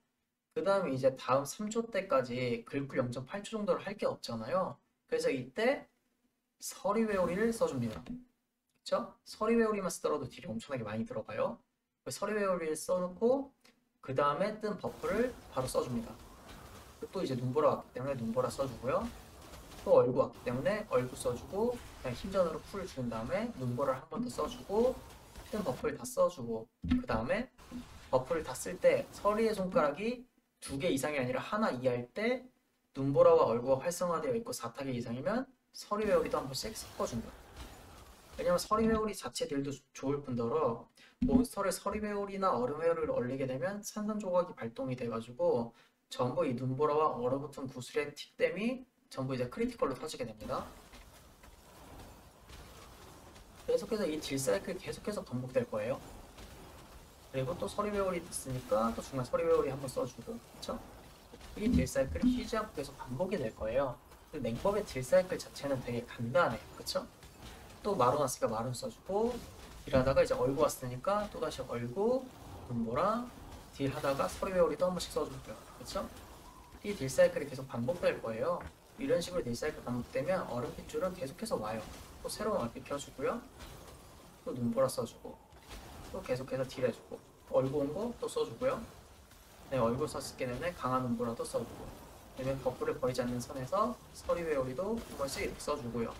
그 다음에 이제 다음 3초 때까지 글쿨 0.8초 정도를 할 게 없잖아요. 그래서 이때 서리웨오리를 써줍니다. 그쵸? 서리웨오리만 쓰더라도 딜이 엄청나게 많이 들어가요. 서리웨오리를 써놓고 그 다음에 뜬 버프를 바로 써줍니다. 또 이제 눈보라 왔기 때문에 눈보라 써주고요. 또 얼구 왔기 때문에 얼구 써주고 그냥 힘전으로 풀 준 다음에 눈보라를 한 번 더 써주고 뜬 버프를 다 써주고 그 다음에 버프를 다 쓸 때 서리의 손가락이 2개 이상이 아니라 하나 이하일 때 눈보라와 얼구가 활성화되어 있고 4타겟 이상이면 서리웨오리도 한 번씩 섞어준다. 왜냐면 서리회오리 자체 딜도 좋을 뿐더러 몬스터를 서리회오리나 얼음회오리를 얼리게 되면 산산조각이 발동이 돼가지고 전부 이 눈보라와 얼어붙은 구슬의 틱댐이 전부 이제 크리티컬로 터지게 됩니다. 계속해서 이 딜 사이클이 계속해서 반복될 거예요. 그리고 또 서리회오리 있으니까 또 중간 서리회오리 한번 써주고, 그쵸? 이 딜 사이클이 쉬지 않고 계속 반복이 될 거예요. 냉법의 딜 사이클 자체는 되게 간단해요, 그쵸? 또 마룬 왔으니까 마룬 써주고 딜하다가 이제 얼구 왔으니까 또다시 얼구 눈보라 딜 하다가 서리웨오리도 한 번씩 써주고요. 그쵸? 이 딜 사이클이 계속 반복될 거예요. 이런 식으로 딜 사이클 반복되면 얼음 핏줄은 계속해서 와요. 또 새로운 얼핏 켜주고요. 또 눈보라 써주고 또 계속해서 딜 해주고 얼구 온 거 또 써주고요. 네, 얼굴 썼기 때문에 강한 눈보라도 써주고 그다음에 버프를 버리지 않는 선에서 서리웨오리도 한 번씩 이렇게 써주고요.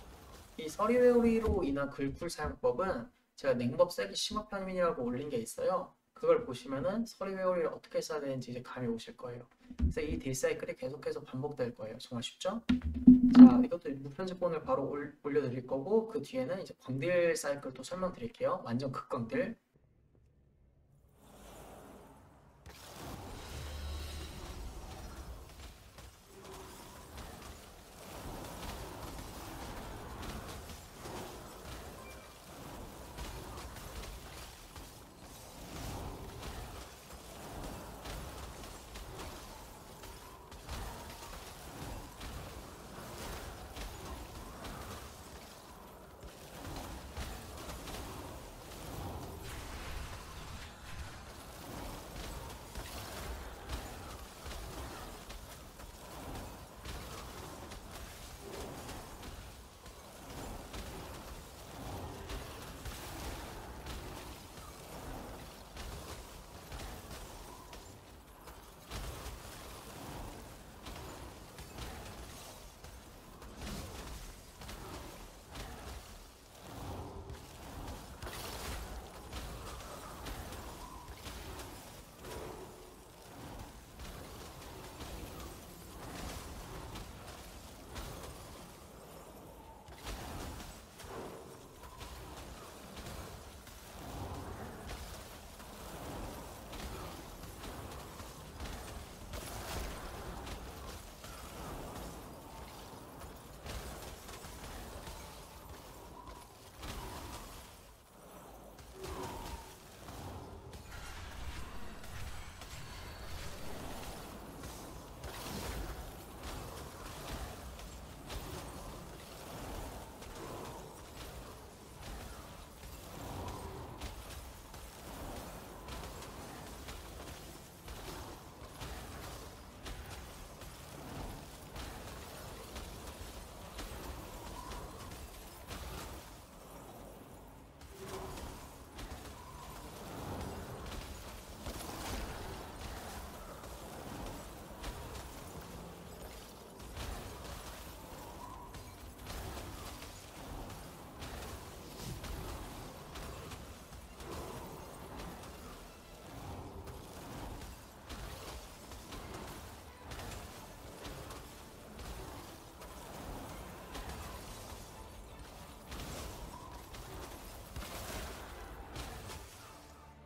이 서리웨오리로 인한 글쿨 사용법은 제가 냉법 세기 심화편민이라고 올린 게 있어요. 그걸 보시면은 서리웨오리를 어떻게 써야 되는지 이제 감이 오실 거예요. 그래서 이 딜 사이클이 계속해서 반복될 거예요. 정말 쉽죠? 자, 이것도 무편집본을 바로 올려드릴 거고 그 뒤에는 이제 광딜 사이클도 설명드릴게요. 완전 극광딜.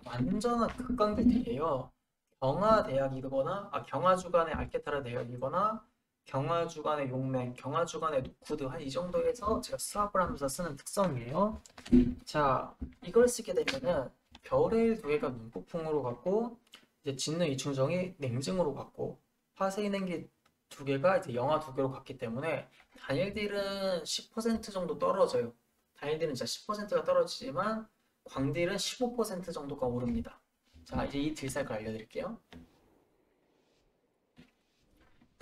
완전한 극강들이에요. 경화 주간의 알케타라 대학이거나 경화 주간의 용맹, 경화 주간의 노쿠드 한 이 정도에서 제가 수합을 하면서 쓰는 특성이에요. 자, 이걸 쓰게 되면은 별의 일 두 개가 눈폭풍으로 갔고 이제 짓는 이충정이 냉증으로 갔고 화세인 행기 두 개가 이제 영하 두 개로 갔기 때문에 단일 딜은 10% 정도 떨어져요. 단일 딜은 진짜 10%가 떨어지지만 광딜은 15% 정도가 오릅니다. 자, 이제 이 딜사이클 알려드릴게요.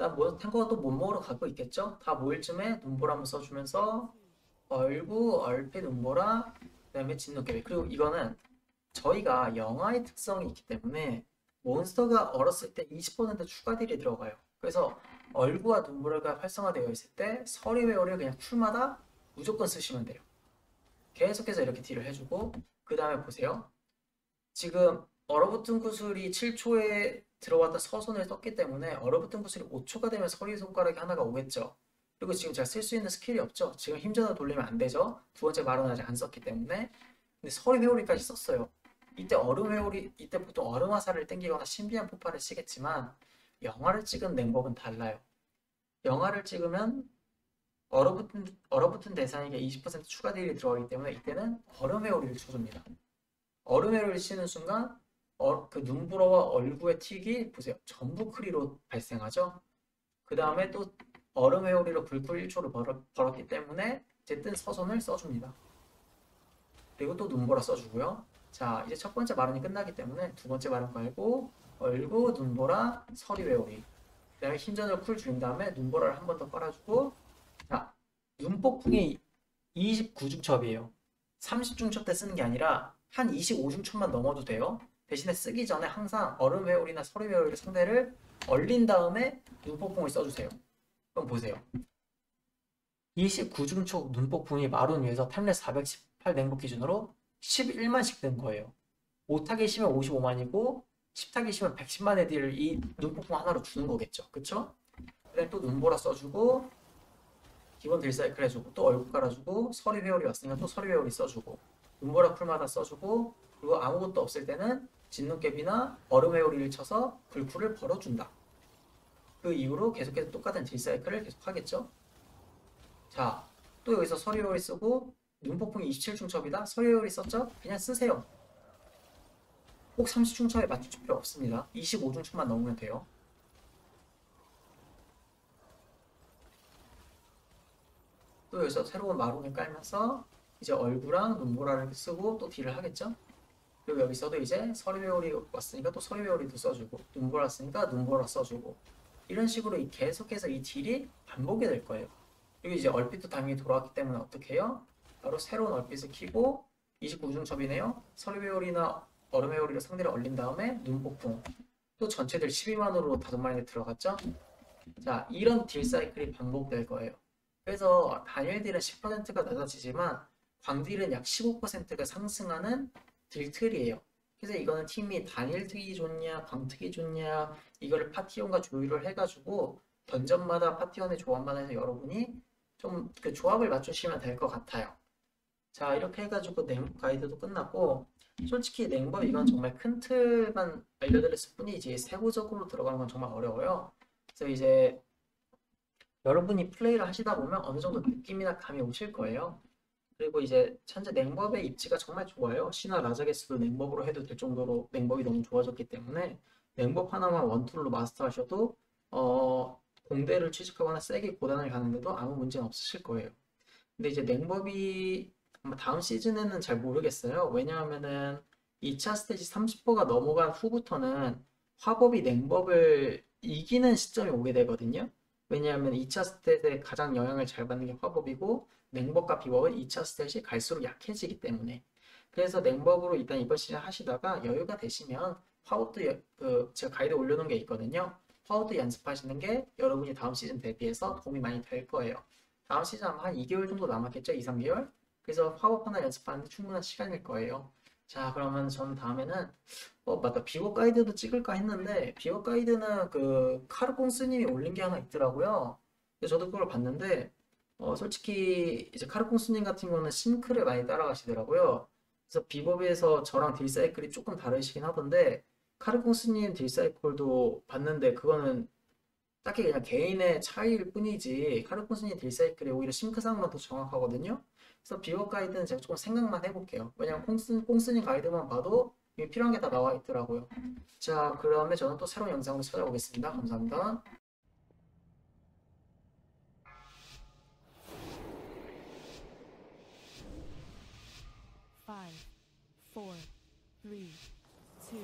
일단 뭐 탱커가 또 못 먹으러 가고 있겠죠? 다 모일 쯤에 눈보라 한번 써주면서 얼구, 얼핏 눈보라, 그다음에 진눈깨비. 그리고 이거는 저희가 영화의 특성이 있기 때문에 몬스터가 얼었을 때 20% 추가 딜이 들어가요. 그래서 얼구와 눈보라가 활성화되어 있을 때 서리웨어를 그냥 쿨마다 무조건 쓰시면 돼요. 계속해서 이렇게 딜을 해주고 그 다음에 보세요. 지금 얼어붙은 구슬이 7초에 들어왔다 서손을 썼기 때문에 얼어붙은 구슬이 5초가 되면 서리 손가락이 하나가 오겠죠. 그리고 지금 제가 쓸 수 있는 스킬이 없죠. 지금 힘전을 돌리면 안 되죠. 두 번째 말은 아직 안 썼기 때문에. 근데 서리 회오리까지 썼어요. 이때 얼음 회오리, 이때 보통 얼음 화살을 땡기거나 신비한 폭발을 쓰겠지만 영화를 찍은 냉법은 달라요. 영화를 찍으면 얼어붙은 대상에게 20% 추가 딜이 들어가기 때문에 이때는 얼음 회오리를 쳐줍니다. 얼음 회오리를 치는 순간 그 눈보라와 얼굴의 틱이 보세요. 전부 크리로 발생하죠. 그 다음에 또 얼음 회오리로 불쿨 1초를 벌었기 때문에 어쨌든 서선을 써줍니다. 그리고 또 눈보라 써주고요. 자, 이제 첫 번째 마른이 끝나기 때문에 두 번째 마른 깔고 얼굴, 눈보라, 서리 회오리. 그 다음에 힘전을 쿨 줄인 다음에 눈보라를 한 번 더 깔아주고 자, 눈폭풍이 29중첩이에요. 30중첩 때 쓰는 게 아니라 한 25중첩만 넘어도 돼요. 대신에 쓰기 전에 항상 얼음 회오리나 서리 회오리 상대를 얼린 다음에 눈폭풍을 써주세요. 그럼 보세요. 29중첩 눈폭풍이 마룬 위에서 템레 418 냉복 기준으로 11만씩 된 거예요. 5타겟이면 55만이고 10타겟이면 110만의 딜을 이 눈폭풍 하나로 주는 거겠죠. 그쵸? 그다음에 또 눈보라 써주고 기본 딜사이클 해주고 또 얼굴 깔아주고 서리 회오리 왔으니까 또 서리 회오리 써주고 눈보라 쿨마다 써주고 그리고 아무것도 없을 때는 진눈깨비나 얼음 회오리를 쳐서 불쿨을 벌어준다. 그 이후로 계속해서 똑같은 딜사이클을 계속 하겠죠. 자, 또 여기서 서리 회오리 쓰고 눈폭풍이 27중첩이다. 서리 회오리 썼죠? 그냥 쓰세요. 꼭 30중첩에 맞출 필요 없습니다. 25중첩만 넣으면 돼요. 또 여기서 새로운 마룬을 깔면서 이제 얼굴랑 눈보라를 쓰고 또 딜을 하겠죠. 그리고 여기서도 이제 서리웨오리 왔으니까 또 서리웨오리도 써주고 눈보라 왔으니까 눈보라 써주고 이런 식으로 계속해서 이 딜이 반복이 될 거예요. 그리고 이제 얼핏도 당연히 돌아왔기 때문에 어떻게 해요? 바로 새로운 얼핏을 키고 29중첩이네요. 서리웨오리나 얼음웨오리를 상대를 얼린 다음에 눈폭풍 또 전체들 12만으로 5마리에 들어갔죠. 자, 이런 딜 사이클이 반복될 거예요. 그래서 단일 딜은 10%가 낮아지지만 광딜은 약 15%가 상승하는 딜 틀이에요. 그래서 이거는 팀이 단일 특이 좋냐, 광특이 좋냐, 이거를 파티원과 조율을 해가지고 던전마다 파티원의 조합만 해서 여러분이 좀 그 조합을 맞추시면 될 것 같아요. 자, 이렇게 해가지고 냉법 가이드도 끝났고, 솔직히 냉법 이건 정말 큰 틀만 알려드렸을 뿐이지 세부적으로 들어가는 건 정말 어려워요. 그래서 이제 여러분이 플레이를 하시다 보면 어느 정도 느낌이나 감이 오실 거예요. 그리고 이제 현재 냉법의 입지가 정말 좋아요. 신화 라자게스도 냉법으로 해도 될 정도로 냉법이 너무 좋아졌기 때문에 냉법 하나만 원툴로 마스터하셔도 공대를 취직하거나 세게 고단을 가는데도 아무 문제는 없으실 거예요. 근데 이제 냉법이 아마 다음 시즌에는 잘 모르겠어요. 왜냐하면은 2차 스테이지 30%가 넘어간 후부터는 화법이 냉법을 이기는 시점이 오게 되거든요. 왜냐하면 2차 스탯에 가장 영향을 잘 받는 게 화법이고 냉법과 비법은 2차 스탯이 갈수록 약해지기 때문에 그래서 냉법으로 일단 이번 시즌 하시다가 여유가 되시면 화법도 제가 가이드 올려놓은 게 있거든요. 화법도 연습하시는 게 여러분이 다음 시즌 대비해서 도움이 많이 될 거예요. 다음 시즌 아마 한 2개월 정도 남았겠죠? 2, 3개월? 그래서 화법 하나 연습하는데 충분한 시간일 거예요. 자, 그러면 저는 다음에는 맞다. 비법 가이드도 찍을까 했는데 비법 가이드는 그 카르공스님이 올린 게 하나 있더라고요. 그래서 저도 그걸 봤는데 솔직히 이제 카르공스님 같은 경우는 싱크를 많이 따라가시더라고요. 그래서 비법에서 저랑 딜 사이클이 조금 다르시긴 하던데 카르공스님 딜 사이클도 봤는데 그거는 딱히 그냥 개인의 차이일 뿐이지 카르콘스님 딜사이클이 오히려 싱크상만 더 정확하거든요. 그래서 비법 가이드는 제가 조금 생각만 해볼게요. 왜냐면 콩스님 가이드만 봐도 이게 필요한 게 다 나와 있더라고요. 자, 그러면 저는 또 새로운 영상으로 찾아오겠습니다. 감사합니다. Five, four, three, two,